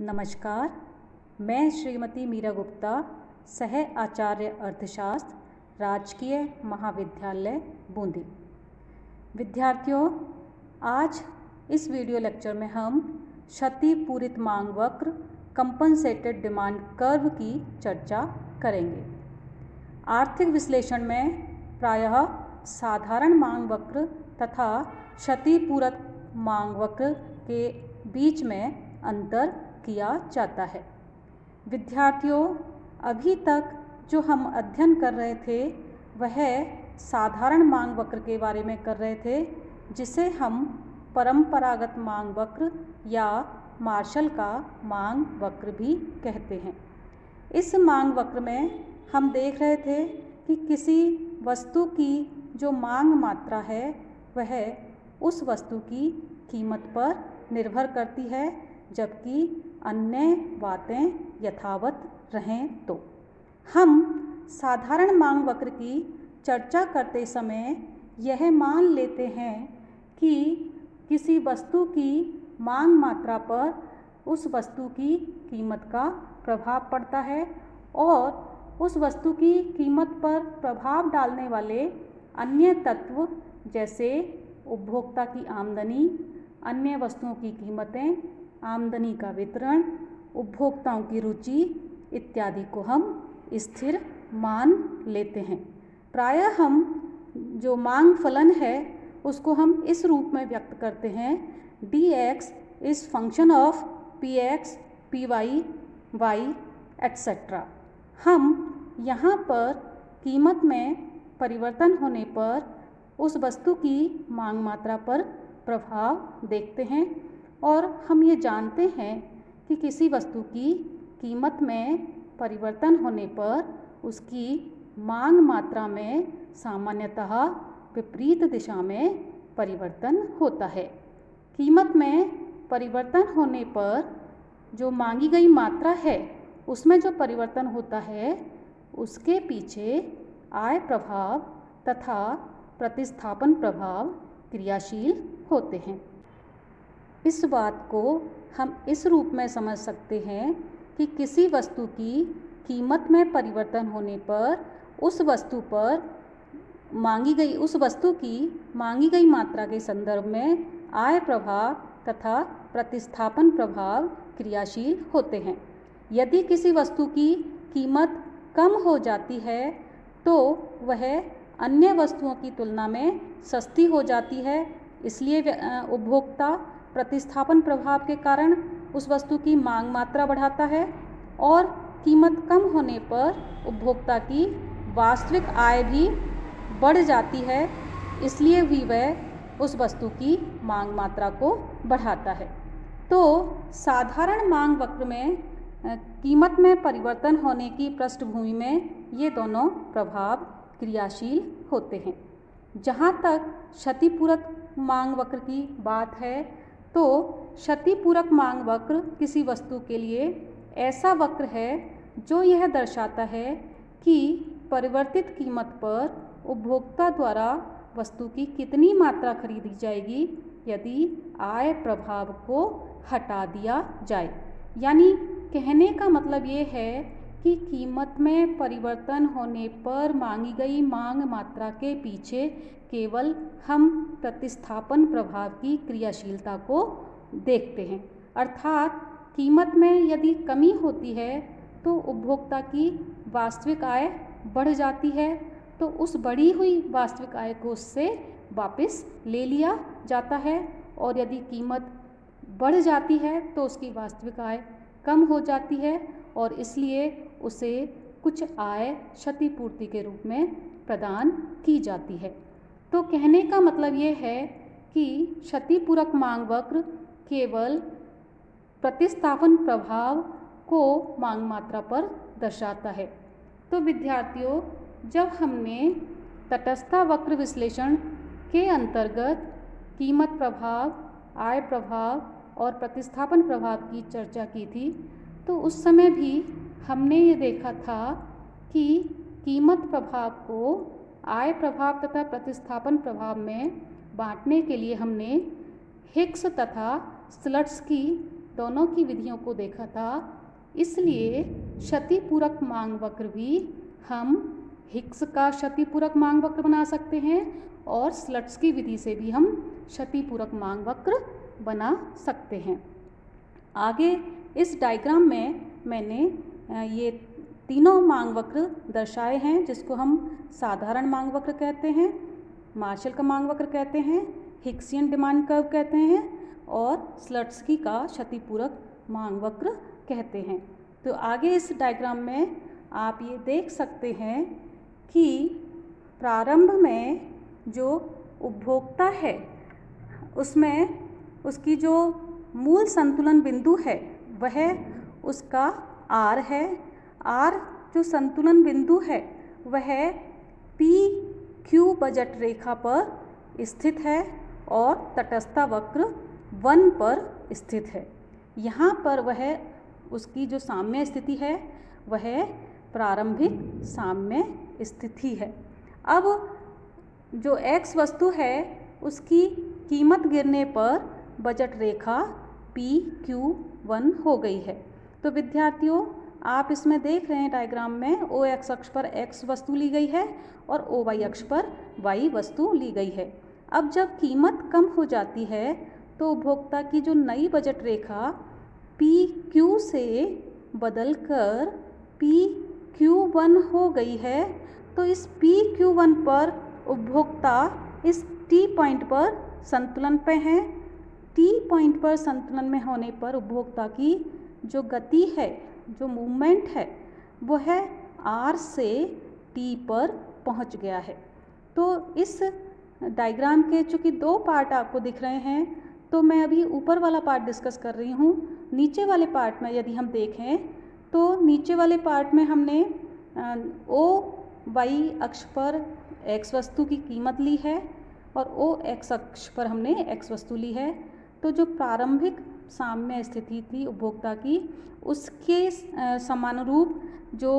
नमस्कार, मैं श्रीमती मीरा गुप्ता, सह आचार्य अर्थशास्त्र, राजकीय महाविद्यालय बूंदी। विद्यार्थियों, आज इस वीडियो लेक्चर में हम क्षतिपूरित मांग वक्र कंपनसेटेड डिमांड कर्व की चर्चा करेंगे। आर्थिक विश्लेषण में प्रायः साधारण मांग वक्र तथा क्षतिपूरक मांग वक्र के बीच में अंतर किया जाता है। विद्यार्थियों, अभी तक जो हम अध्ययन कर रहे थे वह साधारण मांग वक्र के बारे में कर रहे थे, जिसे हम परंपरागत मांग वक्र या मार्शल का मांग वक्र भी कहते हैं। इस मांग वक्र में हम देख रहे थे कि किसी वस्तु की जो मांग मात्रा है वह उस वस्तु की कीमत पर निर्भर करती है, जबकि अन्य बातें यथावत रहें तो। हम साधारण मांग वक्र की चर्चा करते समय यह मान लेते हैं कि किसी वस्तु की मांग मात्रा पर उस वस्तु की कीमत का प्रभाव पड़ता है और उस वस्तु की कीमत पर प्रभाव डालने वाले अन्य तत्व जैसे उपभोक्ता की आमदनी, अन्य वस्तुओं की कीमतें, आमदनी का वितरण, उपभोक्ताओं की रुचि इत्यादि को हम स्थिर मान लेते हैं। प्रायः हम जो मांग फलन है उसको हम इस रूप में व्यक्त करते हैं: dx is function of px, py, y etc. हम यहाँ पर कीमत में परिवर्तन होने पर उस वस्तु की मांग मात्रा पर प्रभाव देखते हैं और हम ये जानते हैं कि किसी वस्तु की कीमत में परिवर्तन होने पर उसकी मांग मात्रा में सामान्यतः विपरीत दिशा में परिवर्तन होता है। कीमत में परिवर्तन होने पर जो मांगी गई मात्रा है उसमें जो परिवर्तन होता है उसके पीछे आय प्रभाव तथा प्रतिस्थापन प्रभाव क्रियाशील होते हैं। इस बात को हम इस रूप में समझ सकते हैं कि किसी वस्तु की कीमत में परिवर्तन होने पर उस वस्तु की मांगी गई मात्रा के संदर्भ में आय प्रभाव तथा प्रतिस्थापन प्रभाव क्रियाशील होते हैं। यदि किसी वस्तु की कीमत कम हो जाती है तो वह अन्य वस्तुओं की तुलना में सस्ती हो जाती है, इसलिए उपभोक्ता प्रतिस्थापन प्रभाव के कारण उस वस्तु की मांग मात्रा बढ़ाता है और कीमत कम होने पर उपभोक्ता की वास्तविक आय भी बढ़ जाती है, इसलिए भी वह उस वस्तु की मांग मात्रा को बढ़ाता है। तो साधारण मांग वक्र में कीमत में परिवर्तन होने की पृष्ठभूमि में ये दोनों प्रभाव क्रियाशील होते हैं। जहाँ तक क्षतिपूरक मांग वक्र की बात है तो क्षतिपूरक मांग वक्र किसी वस्तु के लिए ऐसा वक्र है जो यह दर्शाता है कि परिवर्तित कीमत पर उपभोक्ता द्वारा वस्तु की कितनी मात्रा खरीदी जाएगी यदि आय प्रभाव को हटा दिया जाए। यानी कहने का मतलब ये है कि कीमत में परिवर्तन होने पर मांगी गई मांग मात्रा के पीछे केवल हम प्रतिस्थापन प्रभाव की क्रियाशीलता को देखते हैं। अर्थात कीमत में यदि कमी होती है तो उपभोक्ता की वास्तविक आय बढ़ जाती है, तो उस बढ़ी हुई वास्तविक आय को उससे वापस ले लिया जाता है, और यदि कीमत बढ़ जाती है तो उसकी वास्तविक आय कम हो जाती है और इसलिए उसे कुछ आय क्षतिपूर्ति के रूप में प्रदान की जाती है। तो कहने का मतलब ये है कि क्षतिपूरक मांग वक्र केवल प्रतिस्थापन प्रभाव को मांग मात्रा पर दर्शाता है। तो विद्यार्थियों, जब हमने तटस्थता वक्र विश्लेषण के अंतर्गत कीमत प्रभाव, आय प्रभाव और प्रतिस्थापन प्रभाव की चर्चा की थी, तो उस समय भी हमने ये देखा था कि कीमत प्रभाव को आय प्रभाव तथा प्रतिस्थापन प्रभाव में बांटने के लिए हमने हिक्स तथा स्लट्स की दोनों की विधियों को देखा था, इसलिए क्षतिपूरक मांग वक्र भी हम हिक्स का क्षतिपूरक मांग वक्र बना सकते हैं और स्लट्स की विधि से भी हम क्षतिपूरक मांग वक्र बना सकते हैं। आगे इस डायग्राम में मैंने ये तीनों मांग वक्र दर्शाए हैं, जिसको हम साधारण मांग वक्र कहते हैं, मार्शल का मांग वक्र कहते हैं, हिक्सियन डिमांड कर्व कहते हैं और स्लट्सकी का क्षतिपूरक मांग वक्र कहते हैं। तो आगे इस डायग्राम में आप ये देख सकते हैं कि प्रारंभ में जो उपभोक्ता है उसमें उसकी जो मूल संतुलन बिंदु है वह उसका आर है। आर जो संतुलन बिंदु है वह पी क्यू बजट रेखा पर स्थित है और तटस्थता वक्र 1 पर स्थित है। यहाँ पर वह उसकी जो साम्य स्थिति है वह प्रारंभिक साम्य स्थिति है। अब जो x वस्तु है उसकी कीमत गिरने पर बजट रेखा PQ1 हो गई है। तो विद्यार्थियों, आप इसमें देख रहे हैं डायग्राम में OX अक्ष पर X वस्तु ली गई है और OY अक्ष पर Y वस्तु ली गई है। अब जब कीमत कम हो जाती है तो उपभोक्ता की जो नई बजट रेखा PQ से बदलकर PQ1 हो गई है। तो इस PQ1 पर उपभोक्ता इस T पॉइंट पर संतुलन पे है। T पॉइंट पर संतुलन में होने पर उपभोक्ता की जो गति है, जो मूवमेंट है, वह R से T पर पहुंच गया है। तो इस डायग्राम के चूँकि 2 पार्ट आपको दिख रहे हैं, तो मैं अभी ऊपर वाला पार्ट डिस्कस कर रही हूँ। नीचे वाले पार्ट में यदि हम देखें तो नीचे वाले पार्ट में हमने OY अक्ष पर X वस्तु की कीमत ली है और OX अक्ष पर हमने X वस्तु ली है। तो जो प्रारंभिक साम्य स्थिति थी उपभोक्ता की, उसके समानुरूप जो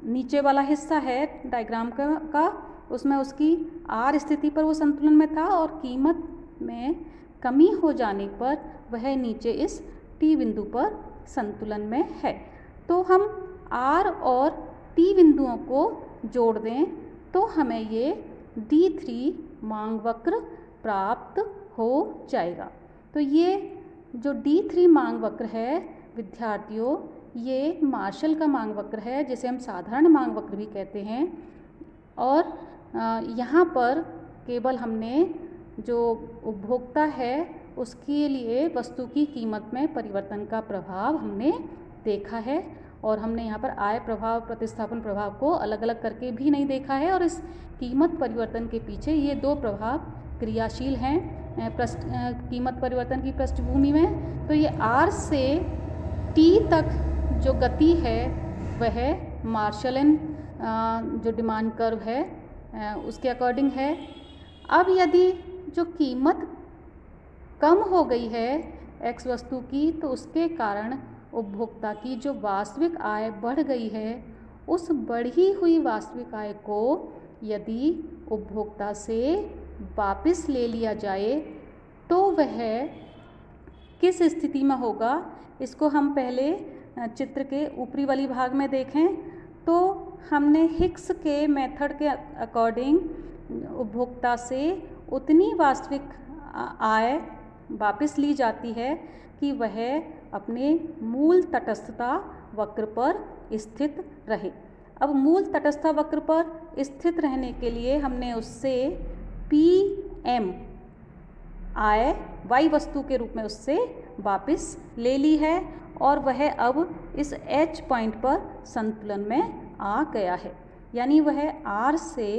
नीचे वाला हिस्सा है डायग्राम का उसमें उसकी R स्थिति पर वो संतुलन में था और कीमत में कमी हो जाने पर वह नीचे इस T बिंदु पर संतुलन में है। तो हम R और T बिंदुओं को जोड़ दें तो हमें ये D3 मांग वक्र प्राप्त हो जाएगा। तो ये जो D3 मांग वक्र है विद्यार्थियों, ये मार्शल का मांग वक्र है, जिसे हम साधारण मांग वक्र भी कहते हैं। और यहाँ पर केवल हमने जो उपभोक्ता है उसके लिए वस्तु की कीमत में परिवर्तन का प्रभाव हमने देखा है और हमने यहाँ पर आय प्रभाव, प्रतिस्थापन प्रभाव को अलग अलग करके भी नहीं देखा है। और इस कीमत परिवर्तन के पीछे ये 2 प्रभाव क्रियाशील हैं कीमत परिवर्तन की पृष्ठभूमि में। तो ये R से T तक जो गति है वह मार्शलन जो डिमांड कर्व है उसके अकॉर्डिंग है। अब यदि जो कीमत कम हो गई है X वस्तु की, तो उसके कारण उपभोक्ता की जो वास्तविक आय बढ़ गई है, उस बढ़ी हुई वास्तविक आय को यदि उपभोक्ता से वापस ले लिया जाए तो वह किस स्थिति में होगा, इसको हम पहले चित्र के ऊपरी वाली भाग में देखें। तो हमने हिक्स के मेथड के अकॉर्डिंग उपभोक्ता से उतनी वास्तविक आय वापस ली जाती है कि वह अपने मूल तटस्थता वक्र पर स्थित रहे। अब मूल तटस्थता वक्र पर स्थित रहने के लिए हमने उससे PM आय Y वस्तु के रूप में उससे वापस ले ली है और वह अब इस H पॉइंट पर संतुलन में आ गया है। यानी वह R से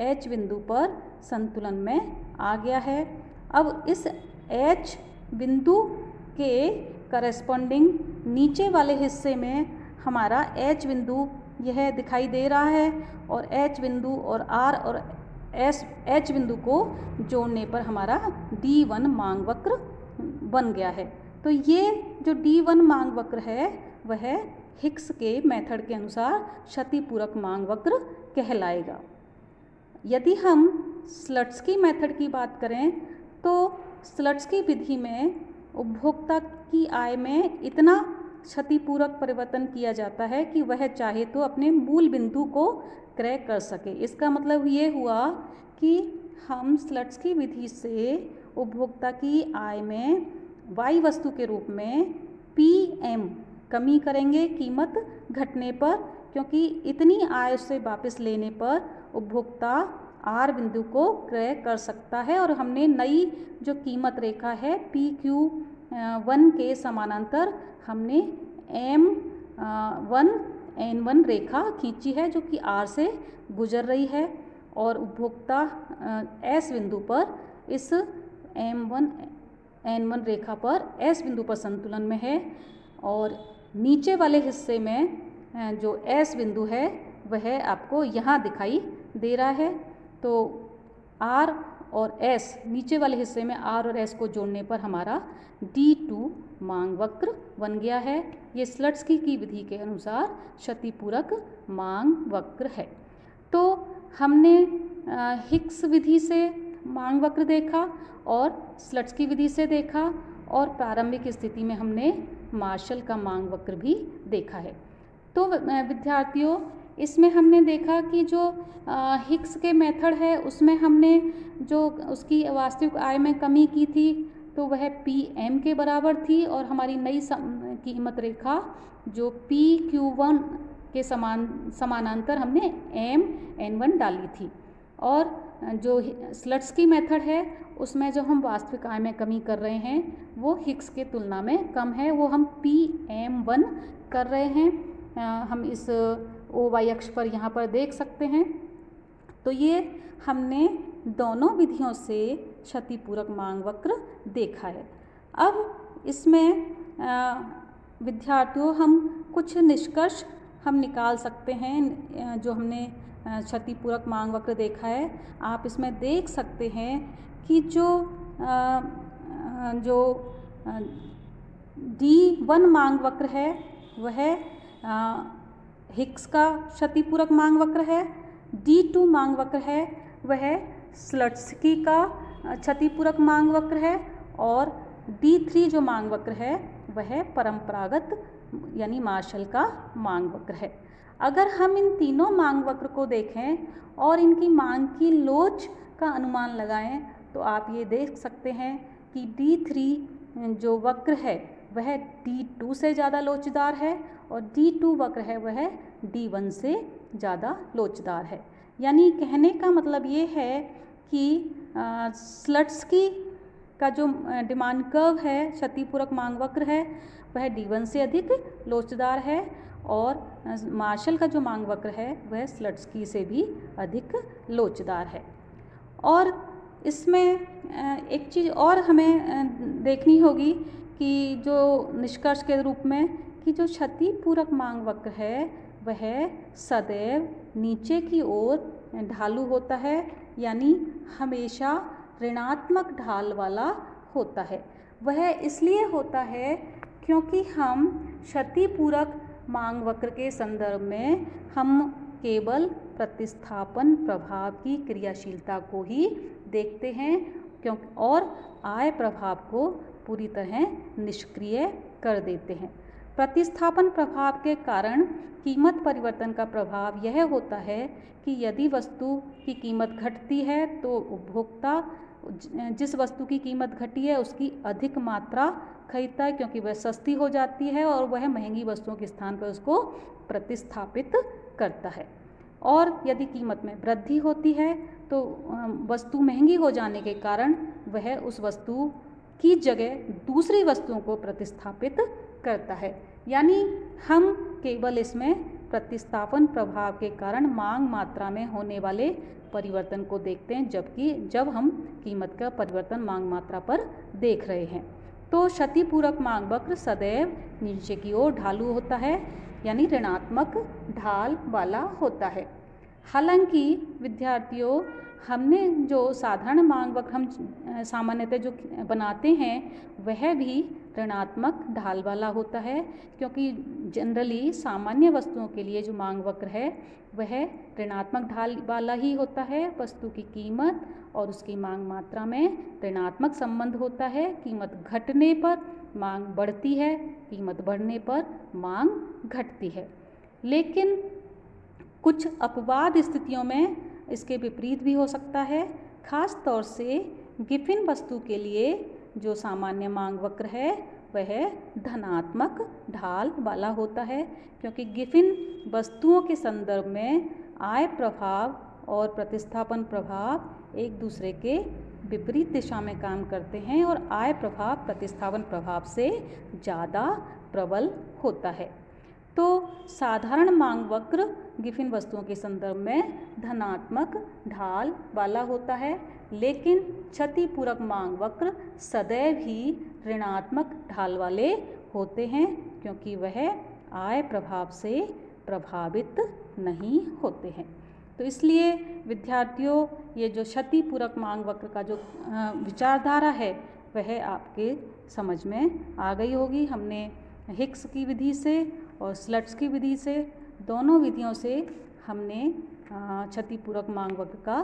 H बिंदु पर संतुलन में आ गया है। अब इस H बिंदु के करस्पॉन्डिंग नीचे वाले हिस्से में हमारा H बिंदु यह दिखाई दे रहा है और H बिंदु और R और H बिंदु को जोड़ने पर हमारा D1 मांग वक्र बन गया है। तो ये जो D1 मांग वक्र है वह हिक्स के मेथड के अनुसार क्षतिपूरक मांग वक्र कहलाएगा। यदि हम स्लट्सकी मेथड की बात करें तो स्लट्सकी विधि में उपभोक्ता की आय में इतना क्षतिपूरक परिवर्तन किया जाता है कि वह चाहे तो अपने मूल बिंदु को क्रय कर सके। इसका मतलब ये हुआ कि हम स्लट्सकी विधि से उपभोक्ता की आय में वाई वस्तु के रूप में PM कमी करेंगे कीमत घटने पर, क्योंकि इतनी आय उससे वापस लेने पर उपभोक्ता R बिंदु को क्रय कर सकता है। और हमने नई जो कीमत रेखा है PQ1 के समानांतर हमने M1N1 रेखा खींची है जो कि R से गुजर रही है और उपभोक्ता S बिंदु पर इस M1N1 रेखा पर S बिंदु पर संतुलन में है। और नीचे वाले हिस्से में जो S बिंदु है वह आपको यहाँ दिखाई दे रहा है। तो R और S, नीचे वाले हिस्से में R और S को जोड़ने पर हमारा D2 मांग वक्र बन गया है। ये स्लट्सकी की विधि के अनुसार क्षतिपूरक मांग वक्र है। तो हमने हिक्स विधि से मांग वक्र देखा और स्लट्सकी विधि से देखा, और प्रारंभिक स्थिति में हमने मार्शल का मांग वक्र भी देखा है। तो विद्यार्थियों, इसमें हमने देखा कि जो हिक्स के मेथड है उसमें हमने जो उसकी वास्तविक आय में कमी की थी तो वह PM के बराबर थी, और हमारी नई कीमत रेखा जो PQ1 के समानांतर हमने MN1 डाली थी। और जो स्लट्सकी मेथड है उसमें जो हम वास्तविक आय में कमी कर रहे हैं वो हिक्स के तुलना में कम है, वो हम PM1 कर रहे हैं। हम इस OY अक्ष पर यहाँ पर देख सकते हैं। तो ये हमने दोनों विधियों से क्षतिपूरक मांग वक्र देखा है। अब इसमें विद्यार्थियों हम कुछ निष्कर्ष हम निकाल सकते हैं जो हमने क्षतिपूरक मांग वक्र देखा है। आप इसमें देख सकते हैं कि जो D1 मांग वक्र है वह हिक्स का क्षतिपूरक मांग वक्र है, D2 मांग वक्र है वह स्लट्सकी का क्षतिपूरक मांग वक्र है, और D3 जो मांग वक्र है वह परंपरागत यानी मार्शल का मांग वक्र है। अगर हम इन तीनों मांग वक्र को देखें और इनकी मांग की लोच का अनुमान लगाएं तो आप ये देख सकते हैं कि D3 जो वक्र है वह D2 से ज़्यादा लोचदार है, और D2 वक्र है वह D1 से ज़्यादा लोचदार है। यानी कहने का मतलब ये है कि स्लट्सकी का जो डिमांड कर्व है क्षतिपूरक मांग वक्र है वह D1 से अधिक लोचदार है, और मार्शल का जो मांग वक्र है वह स्लट्सकी से भी अधिक लोचदार है। और इसमें एक चीज़ और हमें देखनी होगी कि जो निष्कर्ष के रूप में कि जो क्षतिपूरक मांग वक्र है वह सदैव नीचे की ओर ढालू होता है, यानी हमेशा ऋणात्मक ढाल वाला होता है। वह इसलिए होता है क्योंकि हम क्षतिपूरक मांग वक्र के संदर्भ में हम केवल प्रतिस्थापन प्रभाव की क्रियाशीलता को ही देखते हैं, क्योंकि और आय प्रभाव को पूरी तरह निष्क्रिय कर देते हैं। प्रतिस्थापन प्रभाव के कारण कीमत परिवर्तन का प्रभाव यह होता है कि यदि वस्तु की कीमत घटती है तो उपभोक्ता जिस वस्तु की कीमत घटी है उसकी अधिक मात्रा खरीदता है, क्योंकि वह सस्ती हो जाती है और वह महंगी वस्तुओं के स्थान पर उसको प्रतिस्थापित करता है। और यदि कीमत में वृद्धि होती है तो वस्तु महंगी हो जाने के कारण वह उस वस्तु की जगह दूसरी वस्तुओं को प्रतिस्थापित करता है। यानी हम केवल इसमें प्रतिस्थापन प्रभाव के कारण मांग मात्रा में होने वाले परिवर्तन को देखते हैं, जबकि जब हम कीमत का परिवर्तन मांग मात्रा पर देख रहे हैं तो क्षतिपूरक मांग वक्र सदैव नीचे की ओर ढालू होता है, यानी ऋणात्मक ढाल वाला होता है। हालांकि विद्यार्थियों हमने जो साधारण मांग वक्र हम सामान्यतः जो बनाते हैं वह भी ऋणात्मक ढाल वाला होता है, क्योंकि जनरली सामान्य वस्तुओं के लिए जो मांग वक्र है वह ऋणात्मक ढाल वाला ही होता है। वस्तु की कीमत और उसकी मांग मात्रा में ऋणात्मक संबंध होता है। कीमत घटने पर मांग बढ़ती है, कीमत बढ़ने पर मांग घटती है। लेकिन कुछ अपवाद स्थितियों में इसके विपरीत भी हो सकता है। खास तौर से गिफिन वस्तु के लिए जो सामान्य मांग वक्र है वह धनात्मक ढाल वाला होता है, क्योंकि गिफिन वस्तुओं के संदर्भ में आय प्रभाव और प्रतिस्थापन प्रभाव एक दूसरे के विपरीत दिशा में काम करते हैं और आय प्रभाव प्रतिस्थापन प्रभाव से ज़्यादा प्रबल होता है। तो साधारण मांग वक्र गिफिन वस्तुओं के संदर्भ में धनात्मक ढाल वाला होता है, लेकिन क्षतिपूरक मांग वक्र सदैव ही ऋणात्मक ढाल वाले होते हैं, क्योंकि वह आय प्रभाव से प्रभावित नहीं होते हैं। तो इसलिए विद्यार्थियों, ये जो क्षतिपूरक मांग वक्र का जो विचारधारा है वह आपके समझ में आ गई होगी। हमने हिक्स की विधि से और स्लट्स की विधि से, दोनों विधियों से हमने क्षतिपूरक मांग वक्र का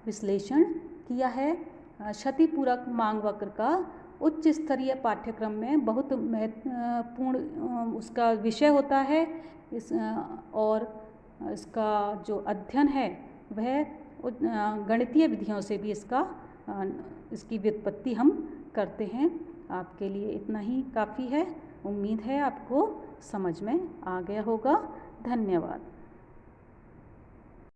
विश्लेषण किया है। क्षतिपूरक मांग वक्र का उच्च स्तरीय पाठ्यक्रम में बहुत महत्वपूर्ण उसका विषय होता है। और इसका जो अध्ययन है वह गणितीय विधियों से भी इसकी व्युत्पत्ति हम करते हैं। आपके लिए इतना ही काफ़ी है। उम्मीद है आपको समझ में आ गया होगा। धन्यवाद।